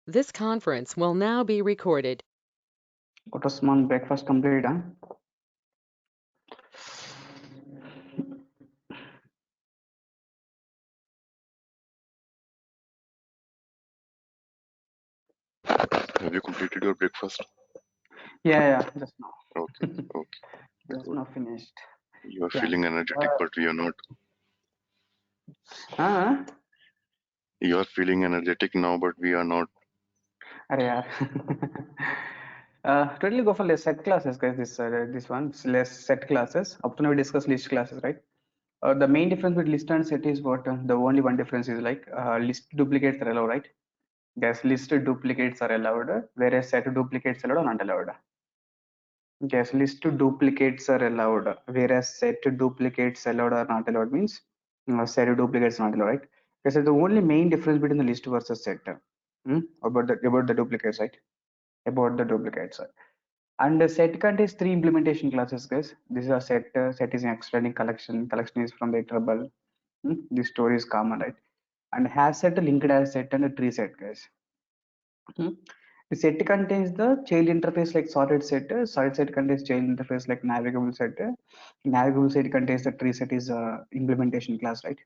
This conference will now be recorded. Got a small breakfast complete, huh? Have you completed your breakfast? Yeah, just now. Okay, okay, Just good. now finished. You are Yeah. feeling energetic, but we are not. Huh? You are feeling energetic now, but we are not. Arey yaar. Totally go for less set classes, guys. This one less set classes. Up to now we discuss list classes, right? The main difference with list and set is what? The only one difference is like list duplicates are allowed, right? Guys, list duplicates are allowed, whereas set duplicates are allowed or not allowed. Yes, list duplicates are allowed, whereas set duplicates allowed or not allowed means set duplicates not allowed, right? This is the only main difference between the list versus set. About the duplicates, right? About the duplicates. And the set contains three implementation classes, guys. This is a set. Set is an extending collection. Collection is from the iterable. This story is common, right? And has set, linked as set, and a tree set, guys. Hmm. The set contains the child interface like sorted set. Sorted set contains child interface like navigable set. Navigable set contains the tree set is implementation class, right?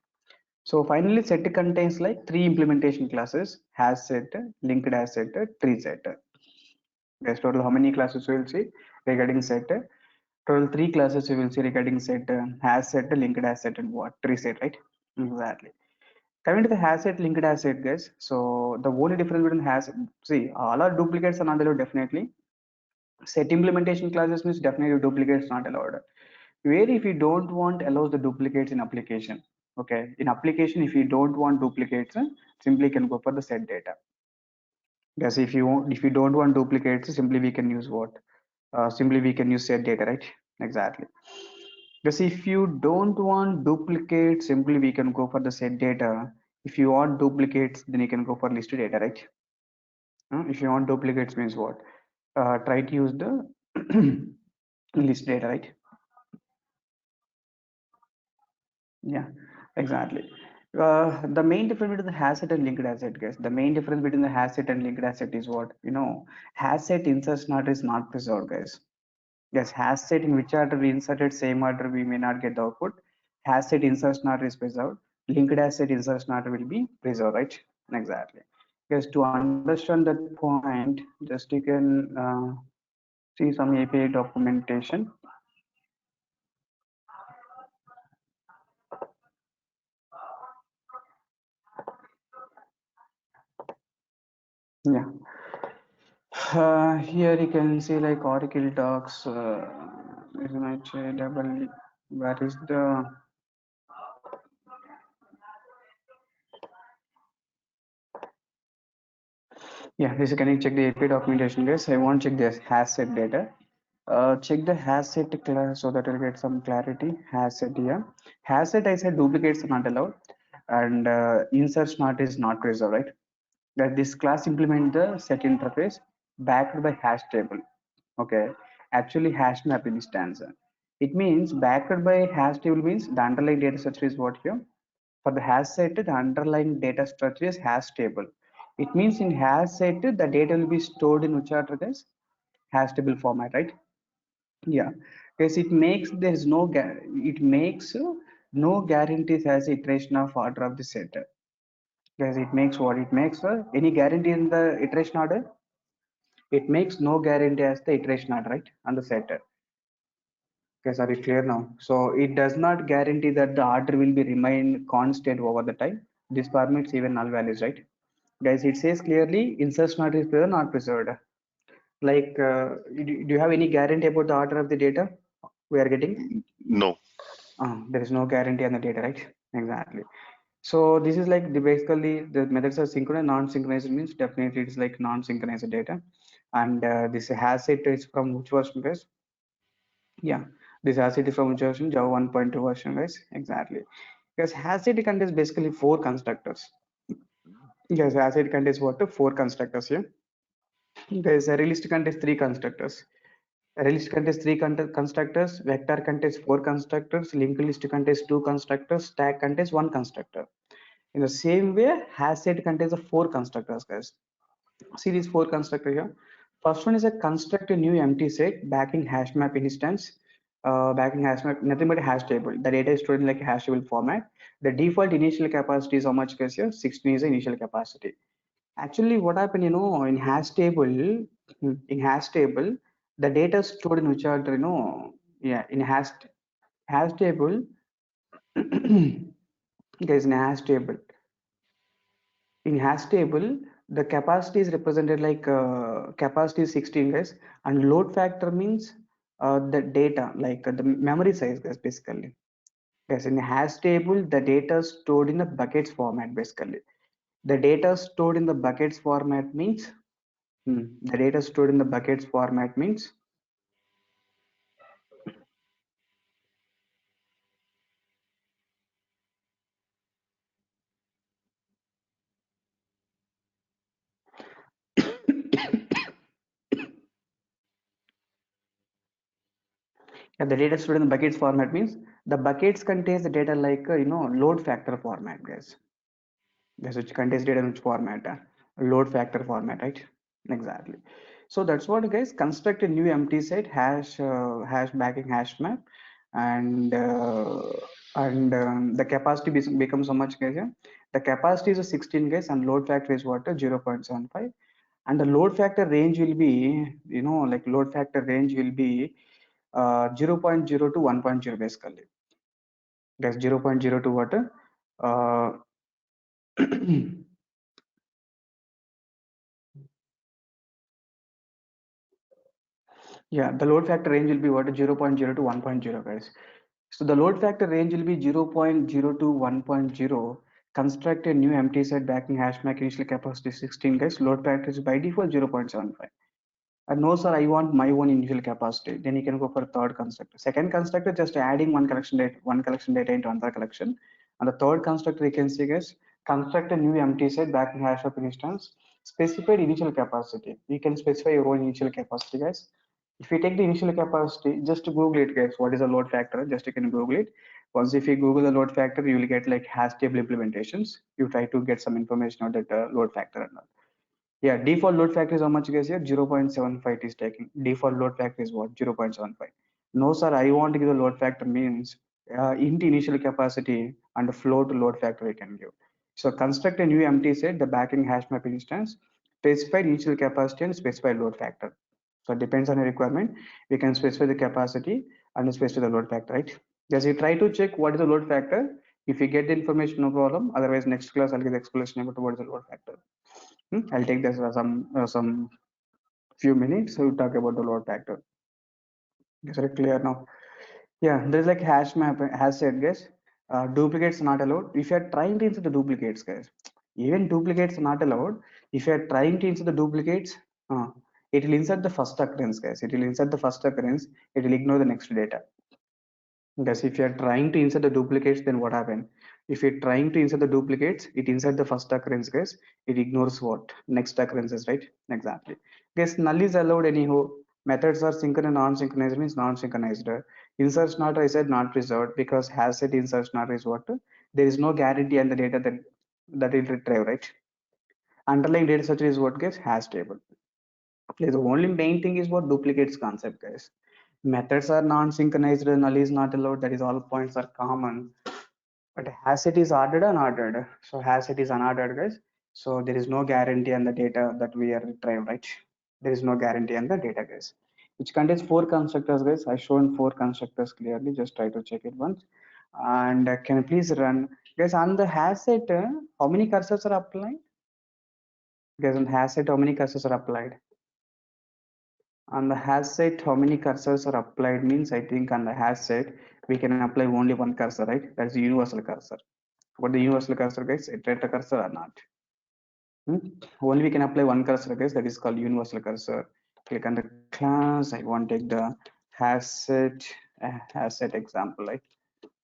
So finally, set contains like three implementation classes: has set, linked as set, tree set. Guys, total how many classes we will see regarding set? Total three classes we will see regarding set: has set, linked as set, and what tree set, right? Exactly. Coming to the has set, linked as set, guys. So the only difference between has, see, all are duplicates are not allowed definitely. Set implementation classes means definitely duplicates not allowed. Where if you don't want allows the duplicates in application. Okay, in application if you don't want duplicates, simply can go for the set data. Yes, if you don't want duplicates, simply we can use what? Simply we can use set data, right? Exactly. Because if you don't want duplicates, simply we can go for the set data. If you want duplicates, then you can go for list data, right? If you want duplicates means what? Try to use the list data, right? Yeah, exactly. The main difference between the has set and linked asset, guys. The main difference between the has set and linked asset is what? Has set inserts not is not preserved, guys. Yes, has set in which order we inserted, same order we may not get the output. Has set inserts not is preserved. Linked asset inserts not will be preserved, right? Exactly. Yes, to understand that point, just you can see some API documentation. Yeah. Here you can see like Oracle Docs. Is my double. Where is the? Yeah, this can you check the API documentation, guys? I want to check this has set data. Check the has set class so that you'll get some clarity. Has set here. Has set I said duplicates are not allowed, and inserts not is not preserved, right? That this class implement the set interface backed by hash table. Okay, actually hash map instance. It means backed by hash table means the underlying data structure is what here. For the hash set, the underlying data structure is hash table. It means in hash set, the data will be stored in which order, guys? Hash table format, right? Yeah, because it makes there is no it makes no guarantees as iteration of order of the set. Because it makes what it makes any guarantee in the iteration order. It makes no guarantee as the iteration order, right? On the set. Okay, sorry, clear now. So it does not guarantee that the order will be remain constant over the time. This permits even null values, right? Guys, it says clearly insertion order is preserved, not preserved. Like, do you have any guarantee about the order of the data we are getting? No. There is no guarantee on the data, right? Exactly. So this is like basically the methods are synchronous, non-synchronized means definitely it's like non-synchronized data. And this has it is from which version, guys? Yeah, this has it is from which version? Java 1.2 version, guys. Exactly. Because has it contains basically four constructors. Yes, has it contains what? Four constructors here. There's a realist contains three constructors. Array list contains three constructors, vector contains four constructors, linked list contains two constructors, stack contains one constructor. In the same way, hash set contains the four constructors, guys. See these four constructor here. First one is a construct a new empty set backing hash map instance. Backing hash map, nothing but a hash table. The data is stored in like a hash table format. The default initial capacity is how much guys here? 16 is the initial capacity. Actually, what happened, in hash table, the data stored in which order, in hash table, guys, in hash table, the capacity is represented like capacity is 16 guys, and load factor means the data, like the memory size guys, basically. Guys, in hash table, the data stored in the buckets format, basically. The data stored in the buckets format means the data stored in the buckets format means the data stored in the buckets format means the buckets contains the data like load factor format, guys. Yes, which contains data in which format? Load factor format, right? Exactly. So that's what, guys. Construct a new empty set hash backing hash map, and the capacity becomes how much, guys? Yeah? The capacity is a 16, guys, and load factor is what? 0.75, and the load factor range will be, like load factor range will be 0.0 to 1.0, basically. Guys, 0.0 to what? Uh, Yeah, the load factor range will be what? 0.0 to 1.0, guys. So the load factor range will be 0.0 to 1.0. Construct a new empty set backing hash map initial capacity 16, guys. Load factor is by default 0.75. And no, sir, I want my own initial capacity. Then you can go for third constructor. Second constructor, just adding one collection data into another collection. And the third constructor, you can see, guys, construct a new empty set backing hash map instance. Specified initial capacity. You can specify your own initial capacity, guys. If you take the initial capacity, just Google it, guys. What is the load factor? Just you can Google it. Once if you Google the load factor, you will get like hash table implementations. You try to get some information on that load factor and all. Yeah, default load factor is how much, guys? Here 0.75 it is taking. Default load factor is what? 0.75. No, sir, I want to give the load factor means int initial capacity and float load factor we can give. So construct a new empty set, the backing hash map instance, specified initial capacity and specified load factor. So it depends on your requirement. We can specify the capacity and specify the load factor, right? Just you try to check what is the load factor. If you get the information, no problem. Otherwise, next class I'll give the explanation about what is the load factor. I'll take this some few minutes to talk about the load factor. Is it clear now? Yeah, there's like hash map has said, guys. Duplicates not allowed. If you are trying to insert the duplicates, guys, even duplicates not allowed. If you are trying to insert the duplicates, it will insert the first occurrence, guys. It will insert the first occurrence. It will ignore the next data. Guys, if you are trying to insert the duplicates, then what happens? If you're trying to insert the duplicates, it insert the first occurrence, guys. It ignores what? Next occurrences, right? Exactly. Guys, null is allowed anyhow. Methods are synchronous and non-synchronized means non-synchronized. Inserts not, I said not preserved because has set inserts not is what? There is no guarantee on the data that it retrieve, right? Underlying data structure is what, guys? Hash table. The only main thing is what duplicates concept, guys. Methods are non-synchronized, null is not allowed, that is all points are common. But has it is ordered and ordered. So has it is unordered, guys. So there is no guarantee on the data that we are retrieved, right? There is no guarantee on the data, guys. Which contains four constructors, guys. I shown four constructors clearly. Just try to check it once. And can you please run, guys, on the hash set? How many cursors are applied? Guys, on hash set, how many cursors are applied? On the hash set, how many cursors are applied means I think on the hash set we can apply only one cursor, right? That's the universal cursor. What the universal cursor, guys? Iterator cursor or not? Only we can apply one cursor, guys. That is called universal cursor. Click on the class. I want to take the hash set example, right?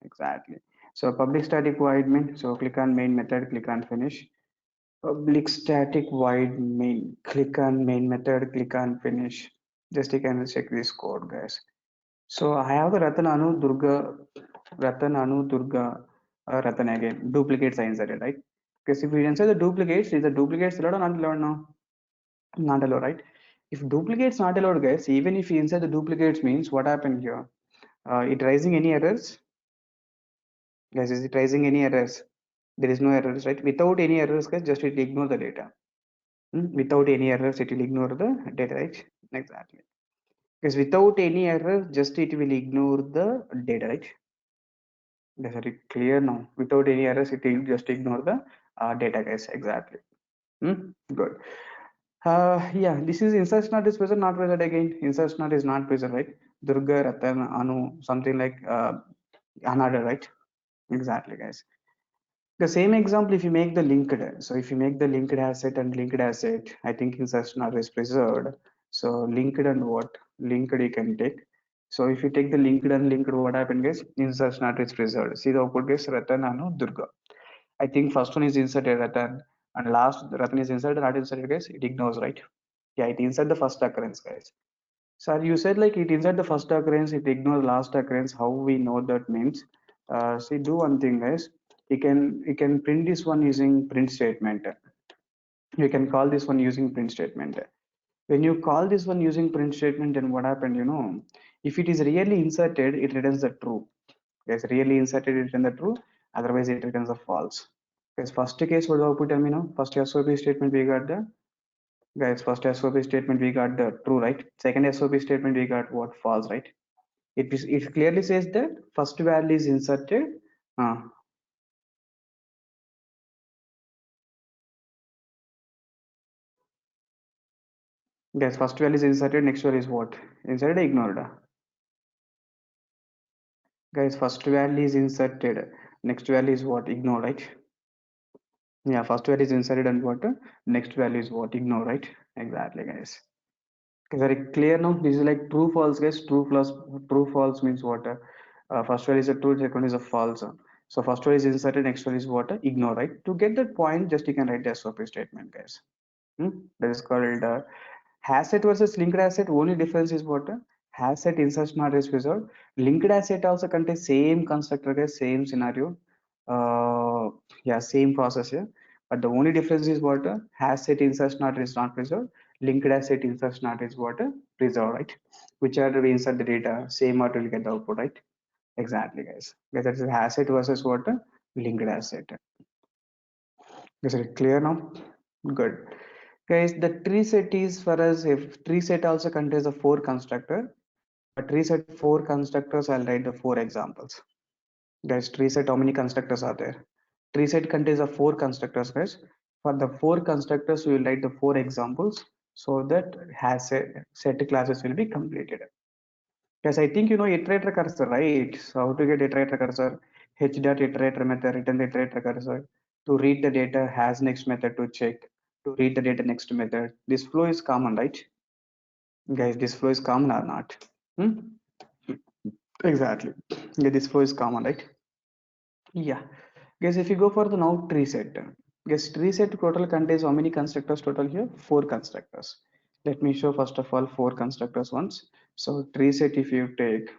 Exactly. So public static void main. So click on main method. Click on finish. Public static void main. Click on main method. Click on finish. Just you can check this code, guys. So I have the Ratan Anu Durga, Ratan again. Duplicates are inserted, right? Because if we insert the duplicates, is the duplicates allowed or not allowed now? not allowed, right? If duplicates not allowed, guys, even if you insert the duplicates, means what happened here? It raising any errors? Guys, is it raising any errors? There is no errors, right? Without any errors, guys, just it ignore the data. Without any errors, it will ignore the data, right? Exactly. Because without any error, just it will ignore the data, right? Is it clear now? Without any errors, it will just ignore the data, guys. Exactly. Good. Yeah, this is insertion not is present, not present again. Insertion not is not present, right? Durga, Ratan, Anu, something like another, right? Exactly, guys. The same example, if you make the linked, so if you make the linked asset and linked asset, I think insertion not is preserved. So linked and what? Linked you can take. So if you take the linked and linked, what happened, guys? Insertion not is preserved. See the output, guys, Ratan, Anu, Durga. I think first one is inserted Ratan and last Ratan is inserted, not inserted, guys. It ignores, right? Yeah, it insert the first occurrence, guys. Sir, you said like it insert the first occurrence, it ignores last occurrence. How we know that means? See, do one thing, guys. You can print this one using print statement. You can call this one using print statement. When you call this one using print statement, then what happened? If it is really inserted, it returns the true. Yes, really inserted, it returns the true. Otherwise, it returns the false. Guys, first case, what do I put? First SOP statement we got the guys. First SOP statement we got the true, right? Second SOP statement we got what? False, right? It clearly says that first value is inserted. Guys, first value is inserted, next value is what? Inserted, ignored. Guys, first value is inserted, next value is what? Ignored, right? Yeah, first value is inserted and what? Next value is what? Ignore, right? Exactly, guys. Okay, very clear now. This is like true false, guys. True false means what? First value is a true, second is a false. So first value is inserted, next value is what? Ignore, right? To get that point, just you can write the SOP statement, guys. That is called asset versus linked asset. Only difference is what? Asset insertion not is preserved. Linked asset also contains same constructor, guys, same scenario. Yeah, same process here. But the only difference is what? Asset insertion not is not preserved. Linked asset insertion not is what? Preserved, right? Whichever we insert the data, same order will get the output, right? Exactly, guys. That is asset versus what? Linked asset. Is it clear now? Good. Guys, the tree set is for us, if tree set also contains the four constructor, but tree set four constructors, I'll write the four examples. Guys, tree set, how many constructors are there? Tree set contains the four constructors, guys. For the four constructors, we will write the four examples so that has set classes will be completed. Yes, I think you know iterator cursor, right? So how to get iterator cursor? H dot iterator method, return the iterator cursor. To read the data, has next method to check. To read the data, next method. This flow is common, right? Guys, this flow is common or not? Hmm? Exactly. Yeah, this flow is common, right? Yeah. Guys, if you go for the now tree set, guys, tree set total contains how many constructors total here? Four constructors. Let me show first of all four constructors once. So tree set if you take,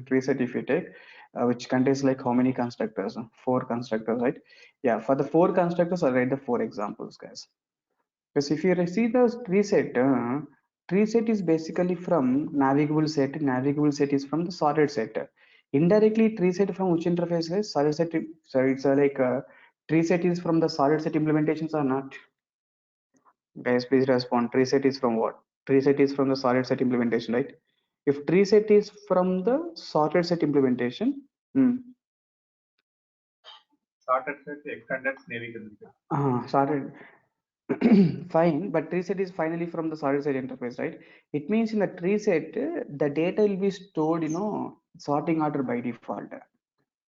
tree set if you take, which contains like how many constructors? Four constructors, right? Yeah, for the four constructors, I'll write the four examples, guys. Because if you see the tree set is basically from navigable set. Navigable set is from the sorted set. Indirectly, tree set from which interface is solid set? So it's like tree set is from the solid set implementations or not? Guys, please respond. Tree set is from what? Tree set is from the solid set implementation, right? If tree set is from the sorted set implementation, Sorted set, extended navigable set. sorted. Fine, but tree set is finally from the solid set interface, right? It means in the tree set, the data will be stored, sorting order by default.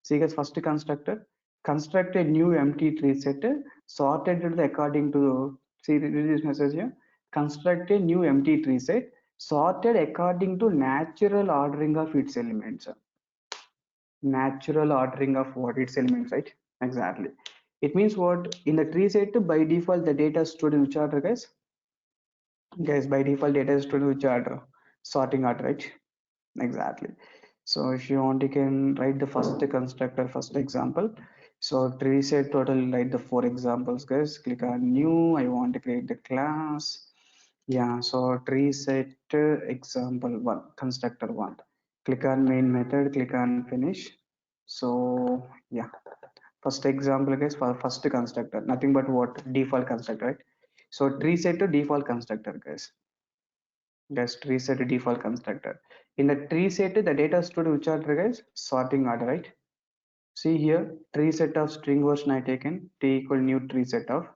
See, guys, first constructor, construct a new empty tree set, sorted it according to, see this message here, construct a new empty tree set, sorted according to natural ordering of its elements. Natural ordering of what its elements, right? Exactly. It means what? In the tree set, by default, the data is stored in which order, guys? Guys, by default, data is stored in which order? Sorting order, right? Exactly. So if you want, you can write the first constructor, first example. So tree set total, write the four examples, guys. Click on new. I want to create the class. Yeah, so tree set example one, constructor one. Click on main method, click on finish. So yeah, first example guys for first constructor, nothing but what default constructor, right? So tree set to default constructor guys. Guys, tree set to default constructor. In the tree set, the data stored which order guys? Sorting order, right? See here, tree set of string version I taken, t equal new tree set of,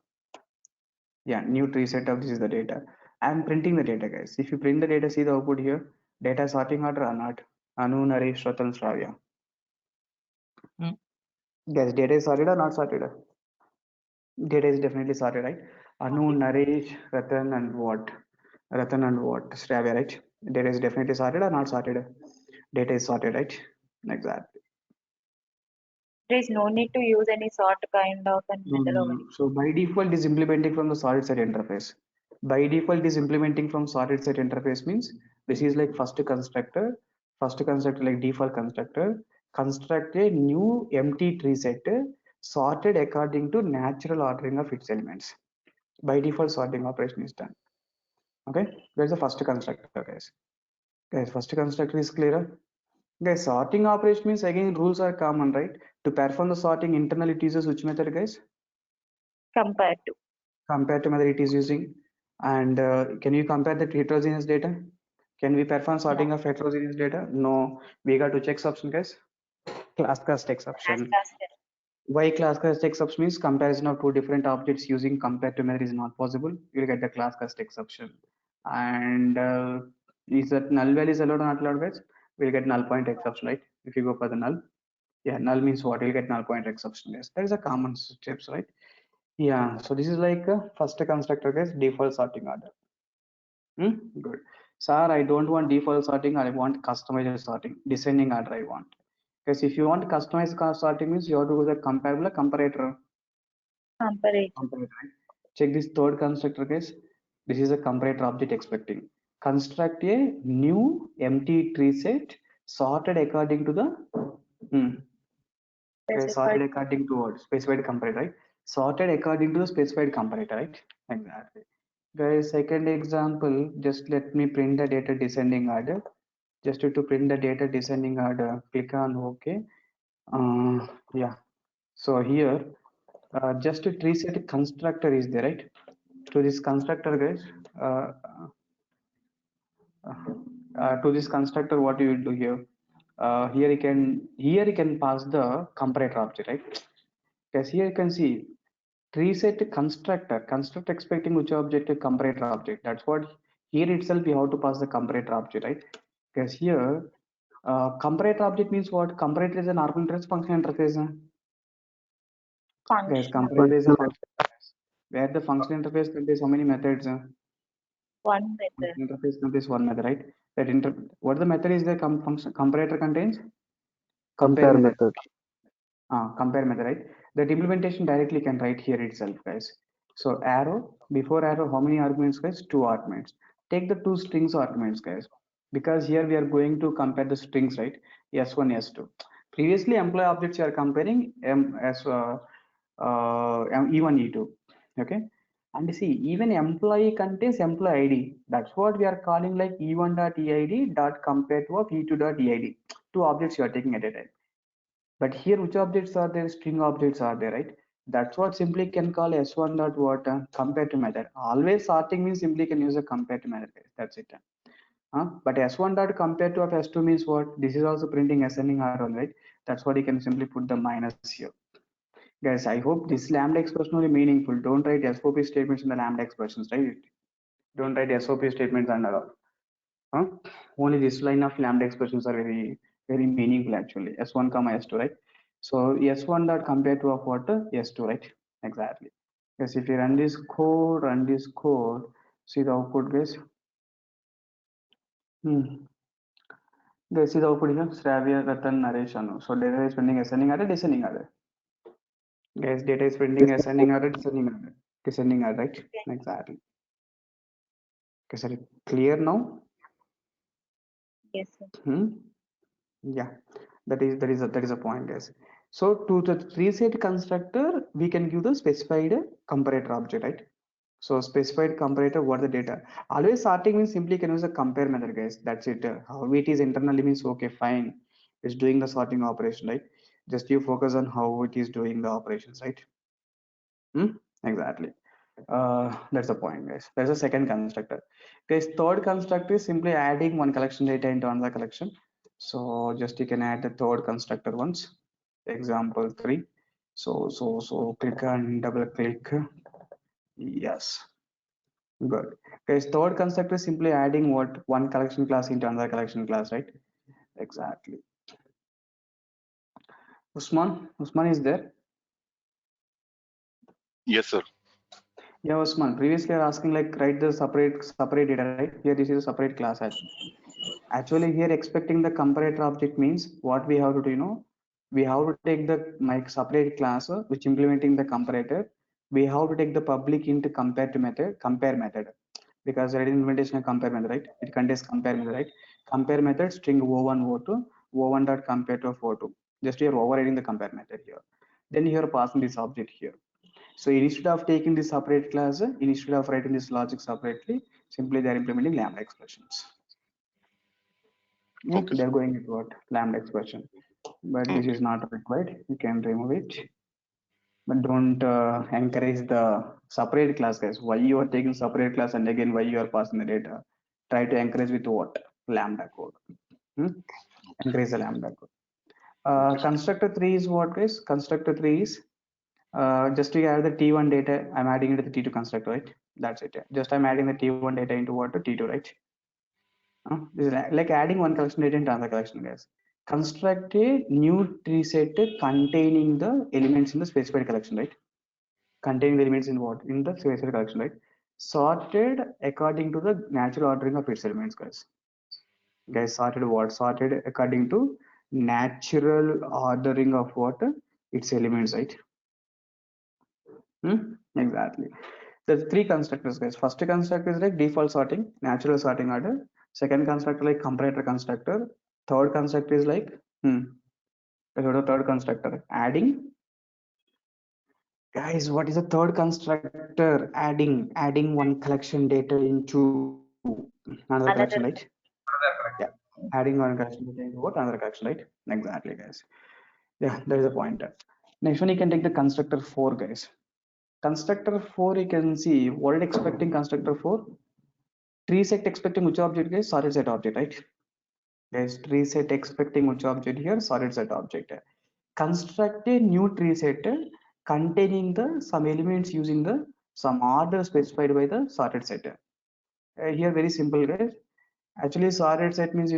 yeah, new tree set of this is the data. I'm printing the data guys. If you print the data, see the output here, data sorting order or not? Anu, Naresh, Ratan, Shravya. Guys, data is sorted or not sorted? Data is definitely sorted, right? Anu, Naresh, Ratan and what? Ratan and what? Shravya, right? Data is definitely sorted or not sorted? Data is sorted, right? Exactly. There is no need to use any sort kind of a No, no, no. methodology. So by default, it is implementing from the solid set interface. By default, it is implementing from solid set interface means this is like first constructor like default constructor, construct a new empty tree set sorted according to natural ordering of its elements. By default, sorting operation is done. Okay, there's the first constructor, guys. Guys, first constructor is clearer. Guys, sorting operation means again rules are common, right? To perform the sorting internally, it uses which method, guys? Compared to method it is using. And can you compare the heterogeneous data? Can we perform sorting of heterogeneous data? No, we got to check option, guys. Class cast exception. Why class cast exception means comparison of two different objects using compared to method is not possible. You'll get the class cast exception. And is that null value is allowed or not allowed, guys? We'll get null point exception, right? If you go for the null, yeah, null means what? You'll get null point exception, guys. That is a common steps, right? Yeah, so this is like first constructor, guys, default sorting order. Good. Sir, I don't want default sorting. I want customized sorting, descending order I want. Because if you want customized sorting means you have to go the comparable comparator. Comparator, right? Check this third constructor case. This is a comparator object expecting. Construct a new empty tree set sorted according to the sorted according to what? Specified comparator, right? Sorted according to the specified comparator, right? Exactly. Guys, second example, just let me print the data descending order. Just to print the data descending order, click on OK. Yeah. So here, just a tree set constructor is there, right? To this constructor, guys, to this constructor, what you will do here? Here you can pass the comparator object, right? Because here you can see tree set constructor, construct expecting which object? A comparator object. That's what here itself you have to pass the comparator object, right? Because here comparator object means what? Comparator is an argument interface, function interface. Guys, comparator is a function interface. Where the function interface contains how many methods? One method. Interface contains one method, right? What the method is the function comparator contains? Compare method. Compare method, right? That implementation directly can write here itself, guys. So arrow, before arrow, how many arguments, guys? Two arguments. Take the two strings arguments, guys, because here we are going to compare the strings, right? S1, S2. Previously, employee objects you are comparing E1, E2. Okay. And see, even employee contains employee ID. That's what we are calling like E1.eid dot compare to of E2.eid. Two objects you are taking at a time. But here, which objects are there? String objects are there, right? That's what simply can call S1 dot what compare to method. Always sorting means simply can use a compare to method. That's it. But S1 dot compare to of S2 means what? This is also printing ascending order, right? That's what you can simply put the minus here. Guys, I hope this lambda expression will be meaningful. Don't write SOP statements in the lambda expressions, right? Don't write SOP statements and all. Only this line of lambda expressions are very meaningful actually. S1 comma S2, right? So S1 dot compare to of what? S2, right? Exactly. Yes, if you run this code, see the output, guys. This is the output here. Shravya, Ratan, Naresh, Anu. So data is printing ascending order, descending order. Guys, data is printing ascending order, descending order. Descending order, right? Exactly. Okay, sir, clear now? Yes, sir. Yeah, that is a point, guys. So to the tree set constructor, we can give the specified comparator object, right? So specified comparator, what the data? Always sorting means simply can use a compare method, guys. That's it. How it is internally means okay, fine. It's doing the sorting operation, right? Just you focus on how it is doing the operations, right? Exactly. That's the point, guys. There's a second constructor. Guys, third constructor is simply adding one collection data into another collection. So just you can add the third constructor once. Example 3. So click and double click. Yes. Good. Guys, third constructor is simply adding what one collection class into another collection class, right? Exactly. Usman is there? Yes, sir. Yeah, Usman. Previously, you're asking like write the separate data, right? Here, this is a separate class. Actually, here expecting the comparator object means what we have to do. We have to take the my separate class which implementing the comparator. We have to take the public into compare method, because there is implementation of compare method, right? It contains compare method, right? Compare method string o1 o2 o1 dot compare to o2. Just here overriding the compare method here. Then here passing this object here. So instead of taking this separate class, instead of writing this logic separately, simply they are implementing lambda expressions. Okay. They're going with what lambda expression, but this Okay. is not required. You can remove it, but don't encourage the separate class, guys. Why you are taking separate class and again why you are passing the data? Try to encourage with what lambda code. Encourage the lambda code. Okay. Constructor 3 is what, guys? Constructor 3 is just to have the T1 data. I'm adding it to the T2 constructor, right? That's it. Just I'm adding the T1 data into what to T2, right? This is like adding one collection data into another collection, guys. Construct a new tree set containing the elements in the specified collection, right? Containing the elements in what? In the specified collection, right? Sorted according to the natural ordering of its elements, guys. Guys, sorted what? Sorted according to natural ordering of what? Its elements, right? Exactly. There's three constructors, guys. First constructor is like default sorting, natural sorting order. Second constructor like comparator constructor. Third constructor is like what is the third constructor? Adding. Guys, what is the third constructor? Adding one collection data into another collection, Another. right? Yeah. Adding one collection data into what? Another collection, right? Exactly, guys. Yeah, there is a pointer. Next one, you can take the constructor 4, guys. Constructor 4, you can see what it expecting constructor 4. Tree set expecting which object, guys? Sorted set object, right? Guys, tree set expecting which object here? Sorted set object. Construct a new tree set containing the some elements using the some order specified by the sorted set. Here very simple, guys. Actually, sorted set means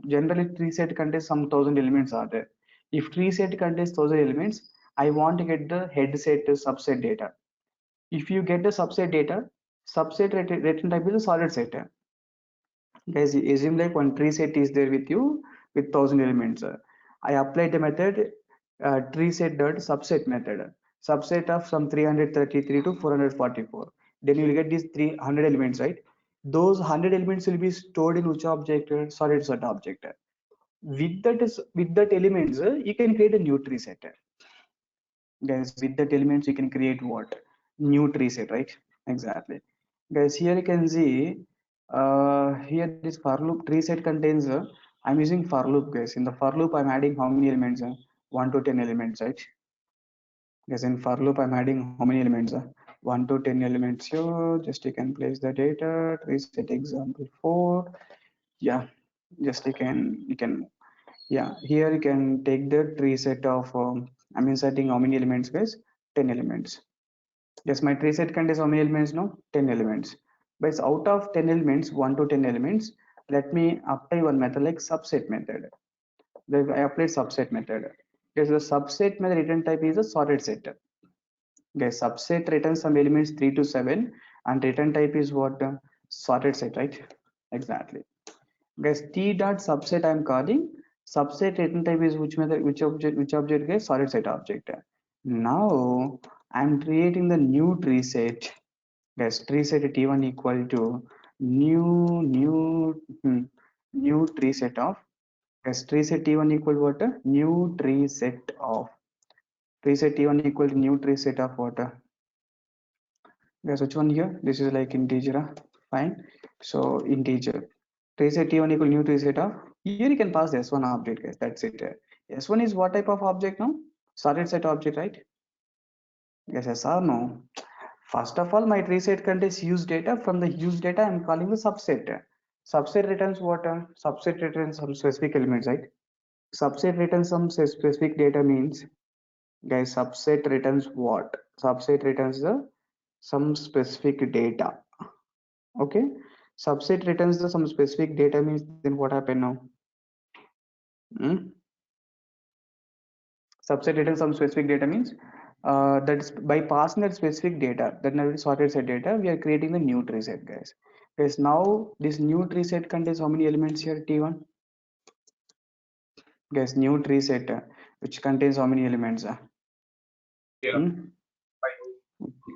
generally tree set contains some 1,000 elements are there. If tree set contains 1,000 elements, I want to get the head set subset data. If you get the subset data, subset return type is a sorted set. Guys, assume like one tree set is there with you with 1,000 elements. I applied the method tree set dot subset method. Subset of some 333 to 444. Then you will get these 300 elements, right? Those 100 elements will be stored in which object? Solid set object. With that elements, you can create a new tree set. Guys, with that elements, you can create what? New tree set, right? Exactly. Guys, here you can see here this for loop tree set contains I'm using for loop, guys. In the for loop I'm adding how many elements? 1 to 10 elements, right? Guys, in for loop I'm adding how many elements? 1 to 10 elements here. Just you can place the data. Tree set example 4. Yeah, just you can yeah, here you can take the tree set of I'm inserting how many elements, guys? 10 elements. Yes, my tree set contains how many elements now? 10 elements. But out of 10 elements, 1 to 10 elements, let me apply one method like subset method. Then I applied subset method. Yes, the subset method return type is a sorted set. Guys, subset returns some elements 3 to 7 and return type is what? Sorted set, right? Exactly. Guys, t dot subset I'm calling. Subset return type is which method, which object, guys? Sorted set object. Now I'm creating the new tree set. Guys, tree set t1 equal to new tree set of, guys, tree set t1 equal to what? New tree set of, tree set t1 equal to new tree set of what? Guys, which one here? This is like integer, fine. So integer. Trace set T1 equal new trace set of. Here you can pass the S1 object, guys. That's it. S1 is what type of object now? Sorted set object, right? Yes, yes or no? First of all, my trace set contains use data. From the use data, I'm calling the subset. Subset returns what? Subset returns some specific elements, right? Subset returns some specific data means, guys, subset returns what? Subset returns the some specific data. Okay, subset returns the some specific data means, then what happen now? Subset returns some specific data means that's by passing that specific data, that now sorted set data, we are creating the new tree set, guys. Guys, now this new tree set contains how many elements here? T1. Guys, new tree set which contains how many elements? Yeah. Hmm?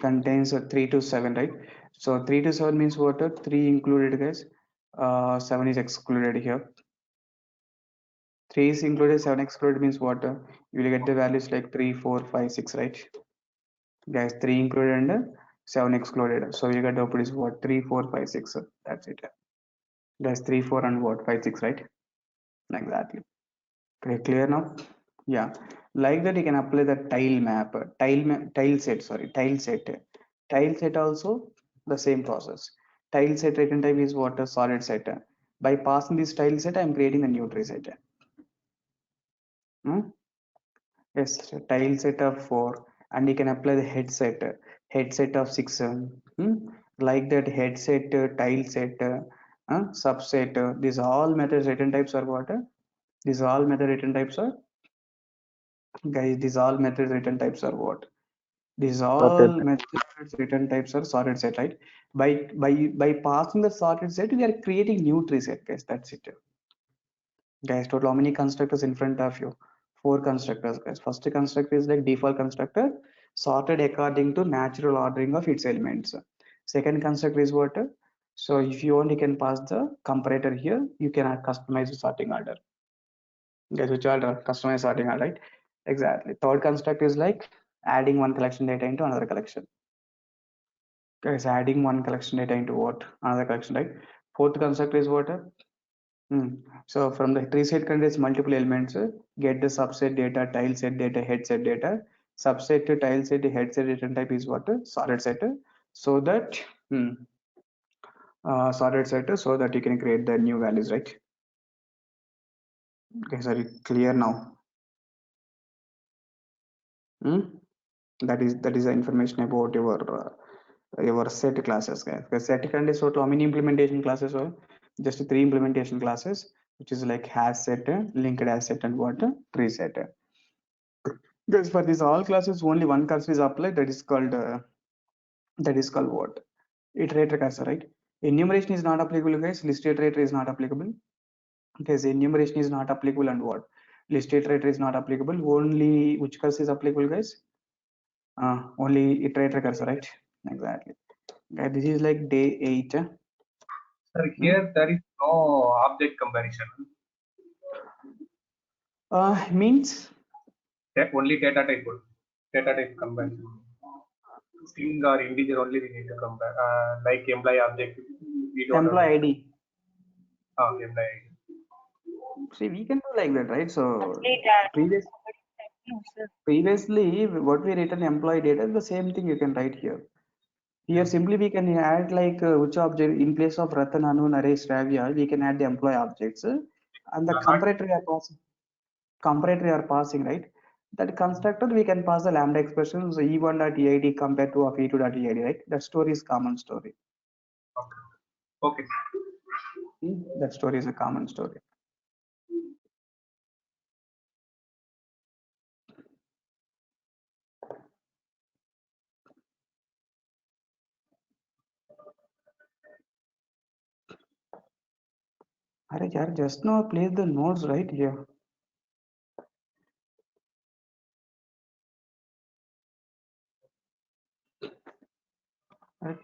Contains 3 to 7, right? So 3 to 7 means what? 3 included, guys. 7 is excluded here. 3 is included, 7 excluded means what? You will get the values like 3, 4, 5, 6, right? Guys, 3 included and 7 excluded. So you get the output is what? 3, 4, 5, 6. That's it. Guys, 3, 4 and what? 5, 6, right? Exactly. Okay, clear now? Yeah. Like that, you can apply the tile map, tile set, sorry, tile set. Tile set also the same process. Tile set return type is what? A solid set. By passing this tile set, I'm creating a new tree set. Hmm? Yes, tile set of 4, and you can apply the head set of 6. Like that, head set, tile set, subset. These all method return types are what? These all method return types are, guys. These all method return types are what? These all Sorted. methods return types are sorted set, right? By passing the sorted set, we are creating new tree set, guys. That's it. Guys, total how many constructors in front of you? 4 constructors, guys. First constructor is like default constructor, sorted according to natural ordering of its elements. Second constructor is what? So if you want, you can pass the comparator here. You can customize the sorting order. Guys, which order? Customize sorting order, right? Exactly. Third construct is like adding one collection data into another collection. Guys, adding one collection data into what? Another collection, right? Fourth construct is what? So from the tree set contains multiple elements. Get the subset data, tile set data, head set data. Subset to tile set, head set return type is what? Sorted set. So that sorted set, so that you can create the new values, right? Okay, sorry, clear now. That is the information about your set classes, guys. The set contains total how many implementation classes? Or just 3 implementation classes, which is like hash set, linked hash set, and what? Tree set. Guys, for these all classes, only one cursor is applied. That is called what? Iterator cursor, right? Enumeration is not applicable, guys. List iterator is not applicable. Guys, enumeration is not applicable, and what? List iterator is not applicable. Only which cursor is applicable, guys? Only iterator cursor, right? Exactly. Guys, this is like day 8. Sir, here there is no object comparison. Means Only data type comparison. String or integer only we need to compare. Like employee object, we don't employee have ID. employee ID. See, we can do like that, right? So Complete no, sir. previously, what we written employee data, the same thing you can write here. Here simply we can add like which object in place of Ratan, Anu, Naresh, Ravya, we can add the employee objects, and the comparator we are passing, right? That constructor we can pass the lambda expression, so e1.eid compared to of e2.eid, right? That story is common story. Okay. That story is a common story. Arey yaar, just now place the nodes right here. Right?